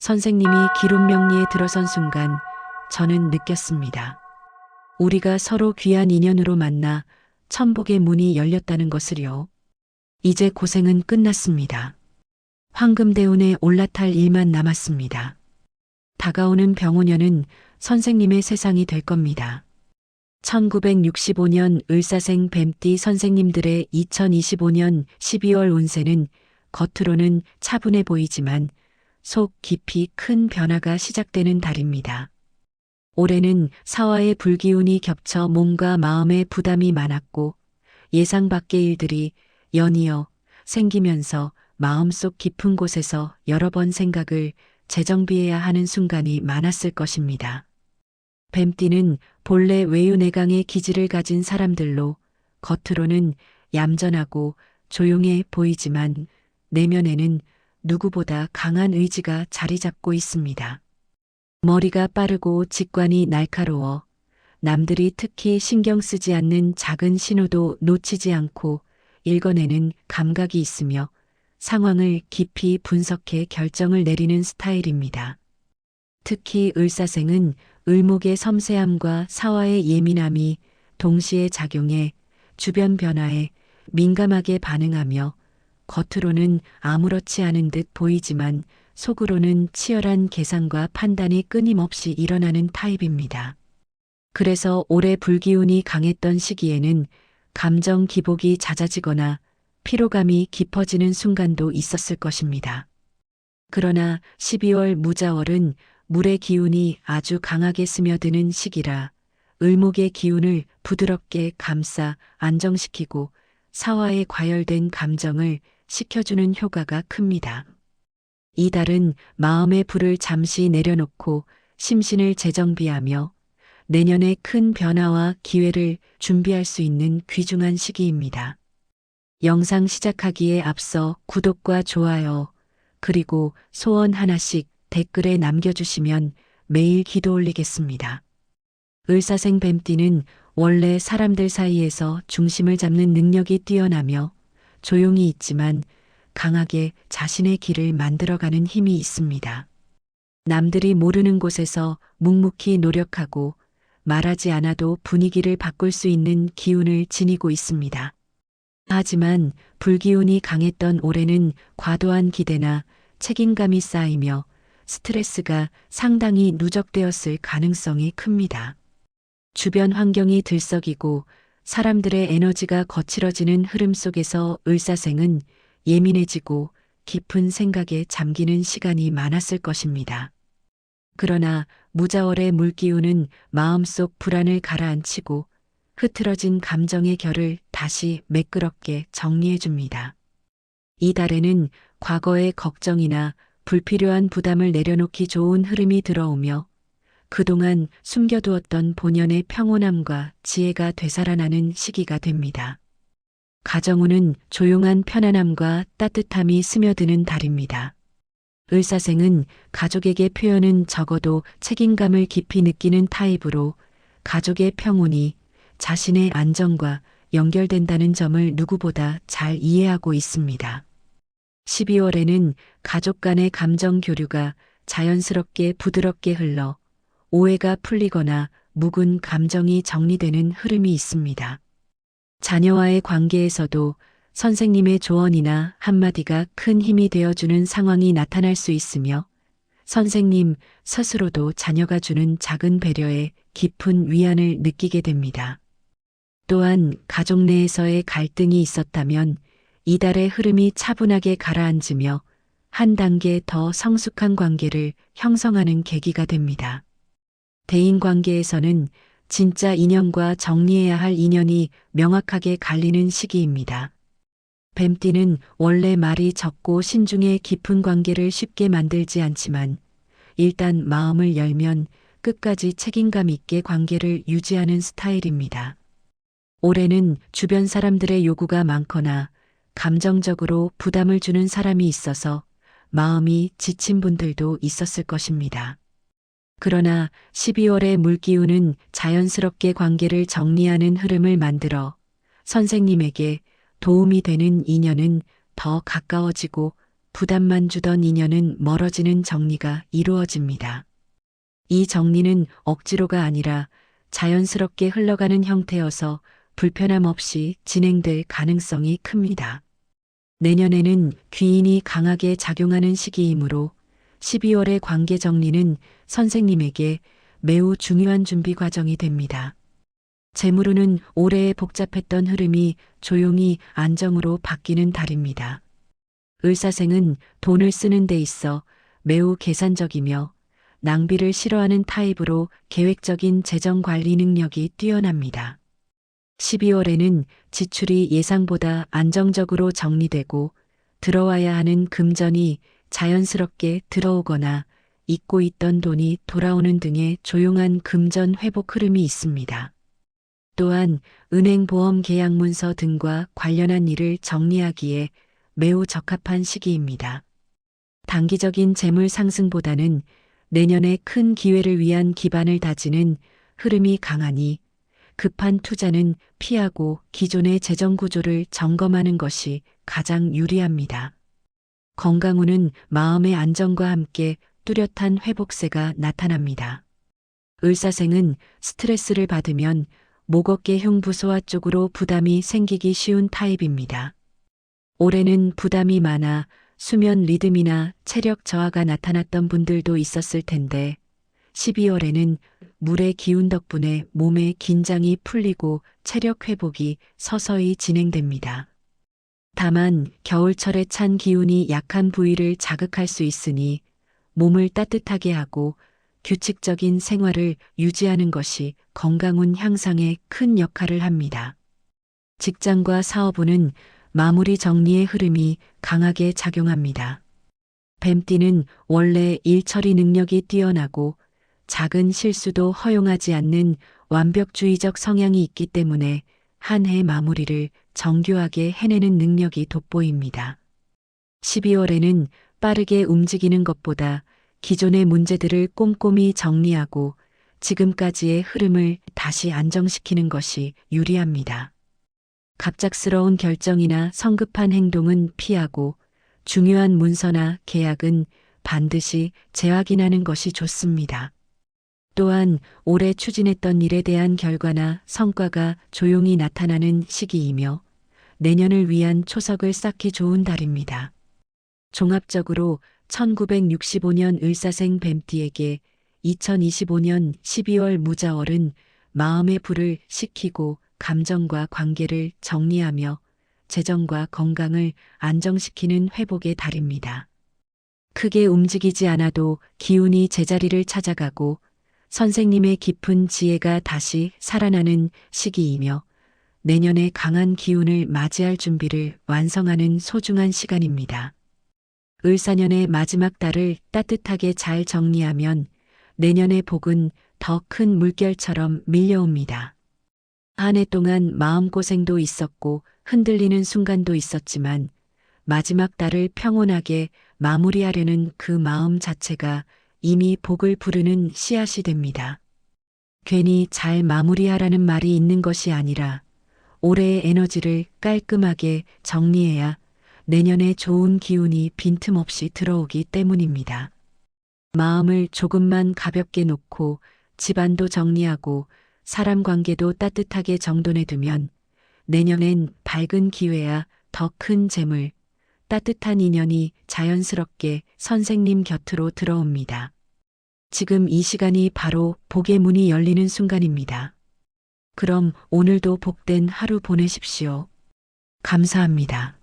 선생님이 기론명리에 들어선 순간 저는 느꼈습니다. 우리가 서로 귀한 인연으로 만나 천복의 문이 열렸다는 것을요. 이제 고생은 끝났습니다. 황금대운에 올라탈 일만 남았습니다. 다가오는 병오년은 선생님의 세상이 될 겁니다. 1965년 을사생 뱀띠 선생님들의 2025년 12월 운세는 겉으로는 차분해 보이지만 속 깊이 큰 변화가 시작되는 달입니다. 올해는 사화의 불기운이 겹쳐 몸과 마음에 부담이 많았고 예상 밖의 일들이 연이어 생기면서 마음속 깊은 곳에서 여러 번 생각을 재정비해야 하는 순간이 많았을 것입니다. 뱀띠는 본래 외유내강의 기질을 가진 사람들로 겉으로는 얌전하고 조용해 보이지만 내면에는 누구보다 강한 의지가 자리 잡고 있습니다. 머리가 빠르고 직관이 날카로워 남들이 특히 신경 쓰지 않는 작은 신호도 놓치지 않고 읽어내는 감각이 있으며 상황을 깊이 분석해 결정을 내리는 스타일입니다. 특히 을사생은 을목의 섬세함과 사화의 예민함이 동시에 작용해 주변 변화에 민감하게 반응하며 겉으로는 아무렇지 않은 듯 보이지만 속으로는 치열한 계산과 판단이 끊임없이 일어나는 타입입니다. 그래서 올해 불기운이 강했던 시기에는 감정 기복이 잦아지거나 피로감이 깊어지는 순간도 있었을 것입니다. 그러나 12월 무자월은 물의 기운이 아주 강하게 스며드는 시기라 을목의 기운을 부드럽게 감싸 안정시키고 사화에 과열된 감정을 식혀주는 효과가 큽니다. 이 달은 마음의 불을 잠시 내려놓고 심신을 재정비하며 내년의 큰 변화와 기회를 준비할 수 있는 귀중한 시기입니다. 영상 시작하기에 앞서 구독과 좋아요, 그리고 소원 하나씩 댓글에 남겨주시면 매일 기도 올리겠습니다. 을사생 뱀띠는 원래 사람들 사이에서 중심을 잡는 능력이 뛰어나며 조용히 있지만 강하게 자신의 길을 만들어가는 힘이 있습니다. 남들이 모르는 곳에서 묵묵히 노력하고 말하지 않아도 분위기를 바꿀 수 있는 기운을 지니고 있습니다. 하지만 불기운이 강했던 올해는 과도한 기대나 책임감이 쌓이며 스트레스가 상당히 누적되었을 가능성이 큽니다. 주변 환경이 들썩이고 사람들의 에너지가 거칠어지는 흐름 속에서 을사생은 예민해지고 깊은 생각에 잠기는 시간이 많았을 것입니다. 그러나 무자월의 물기운은 마음속 불안을 가라앉히고 흐트러진 감정의 결을 다시 매끄럽게 정리해 줍니다. 이 달에는 과거의 걱정이나 불필요한 부담을 내려놓기 좋은 흐름이 들어오며 그동안 숨겨두었던 본연의 평온함과 지혜가 되살아나는 시기가 됩니다. 가정운은 조용한 편안함과 따뜻함이 스며드는 달입니다. 을사생은 가족에게 표현은 적어도 책임감을 깊이 느끼는 타입으로 가족의 평온이 자신의 안정과 연결된다는 점을 누구보다 잘 이해하고 있습니다. 12월에는 가족 간의 감정 교류가 자연스럽게 부드럽게 흘러 오해가 풀리거나 묵은 감정이 정리되는 흐름이 있습니다. 자녀와의 관계에서도 선생님의 조언이나 한마디가 큰 힘이 되어주는 상황이 나타날 수 있으며 선생님 스스로도 자녀가 주는 작은 배려에 깊은 위안을 느끼게 됩니다. 또한 가족 내에서의 갈등이 있었다면 이달의 흐름이 차분하게 가라앉으며 한 단계 더 성숙한 관계를 형성하는 계기가 됩니다. 대인관계에서는 진짜 인연과 정리해야 할 인연이 명확하게 갈리는 시기입니다. 뱀띠는 원래 말이 적고 신중에 깊은 관계를 쉽게 만들지 않지만 일단 마음을 열면 끝까지 책임감 있게 관계를 유지하는 스타일입니다. 올해는 주변 사람들의 요구가 많거나 감정적으로 부담을 주는 사람이 있어서 마음이 지친 분들도 있었을 것입니다. 그러나 12월의 물기운은 자연스럽게 관계를 정리하는 흐름을 만들어 선생님에게 도움이 되는 인연은 더 가까워지고 부담만 주던 인연은 멀어지는 정리가 이루어집니다. 이 정리는 억지로가 아니라 자연스럽게 흘러가는 형태여서 불편함 없이 진행될 가능성이 큽니다. 내년에는 귀인이 강하게 작용하는 시기이므로 12월의 관계 정리는 선생님에게 매우 중요한 준비 과정이 됩니다. 재물운은 올해의 복잡했던 흐름이 조용히 안정으로 바뀌는 달입니다. 을사생은 돈을 쓰는 데 있어 매우 계산적이며 낭비를 싫어하는 타입으로 계획적인 재정 관리 능력이 뛰어납니다. 12월에는 지출이 예상보다 안정적으로 정리되고 들어와야 하는 금전이 자연스럽게 들어오거나 잊고 있던 돈이 돌아오는 등의 조용한 금전 회복 흐름이 있습니다. 또한 은행 보험 계약 문서 등과 관련한 일을 정리하기에 매우 적합한 시기입니다. 단기적인 재물 상승보다는 내년의 큰 기회를 위한 기반을 다지는 흐름이 강하니 급한 투자는 피하고 기존의 재정 구조를 점검하는 것이 가장 유리합니다. 건강운은 마음의 안정과 함께 뚜렷한 회복세가 나타납니다. 을사생은 스트레스를 받으면 목 어깨 흉부 소화 쪽으로 부담이 생기기 쉬운 타입입니다. 올해는 부담이 많아 수면 리듬이나 체력 저하가 나타났던 분들도 있었을 텐데 12월에는 물의 기운 덕분에 몸의 긴장이 풀리고 체력 회복이 서서히 진행됩니다. 다만 겨울철에 찬 기운이 약한 부위를 자극할 수 있으니 몸을 따뜻하게 하고 규칙적인 생활을 유지하는 것이 건강운 향상에 큰 역할을 합니다. 직장과 사업운은 마무리 정리의 흐름이 강하게 작용합니다. 뱀띠는 원래 일 처리 능력이 뛰어나고 작은 실수도 허용하지 않는 완벽주의적 성향이 있기 때문에 한 해 마무리를 정교하게 해내는 능력이 돋보입니다. 12월에는 빠르게 움직이는 것보다 기존의 문제들을 꼼꼼히 정리하고 지금까지의 흐름을 다시 안정시키는 것이 유리합니다. 갑작스러운 결정이나 성급한 행동은 피하고 중요한 문서나 계약은 반드시 재확인하는 것이 좋습니다. 또한 올해 추진했던 일에 대한 결과나 성과가 조용히 나타나는 시기이며 내년을 위한 초석을 쌓기 좋은 달입니다. 종합적으로 1965년 을사생 뱀띠에게 2025년 12월 무자월은 마음의 불을 식히고 감정과 관계를 정리하며 재정과 건강을 안정시키는 회복의 달입니다. 크게 움직이지 않아도 기운이 제자리를 찾아가고 선생님의 깊은 지혜가 다시 살아나는 시기이며 내년의 강한 기운을 맞이할 준비를 완성하는 소중한 시간입니다. 을사년의 마지막 달을 따뜻하게 잘 정리하면 내년의 복은 더 큰 물결처럼 밀려옵니다. 한 해 동안 마음고생도 있었고 흔들리는 순간도 있었지만 마지막 달을 평온하게 마무리하려는 그 마음 자체가 이미 복을 부르는 씨앗이 됩니다. 괜히 잘 마무리하라는 말이 있는 것이 아니라 올해의 에너지를 깔끔하게 정리해야 내년에 좋은 기운이 빈틈없이 들어오기 때문입니다. 마음을 조금만 가볍게 놓고 집안도 정리하고 사람 관계도 따뜻하게 정돈해두면 내년엔 밝은 기회야 더 큰 재물, 따뜻한 인연이 자연스럽게 선생님 곁으로 들어옵니다. 지금 이 시간이 바로 복의 문이 열리는 순간입니다. 그럼 오늘도 복된 하루 보내십시오. 감사합니다.